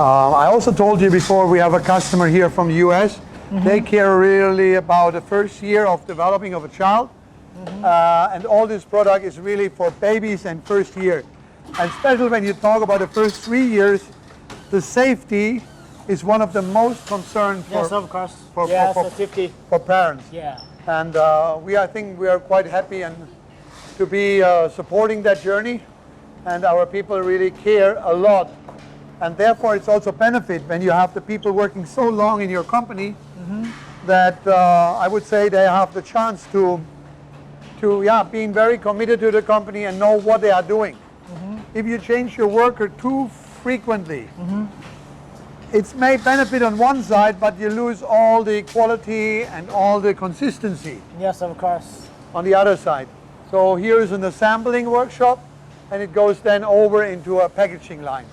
I also told you before, we have a customer here from the US. They care really about the first year of developing of a child. And all this product is really for babies and first year. And especially when you talk about the first 3 years, the safety is one of the most concerned for, Yes, of course. for, Yes, for, safety. for parents. Yeah. And I think we are quite happy and to be supporting that journey. And our people really care a lot. And therefore it's also benefit when you have the people working so long in your company that I would say they have the chance to being very committed to the company and know what they are doing. If you change your worker too frequently, it may benefit on one side, but you lose all the quality and all the consistency Yes, of course. on the other side. So here is an assembling workshop, and it goes then over into a packaging line.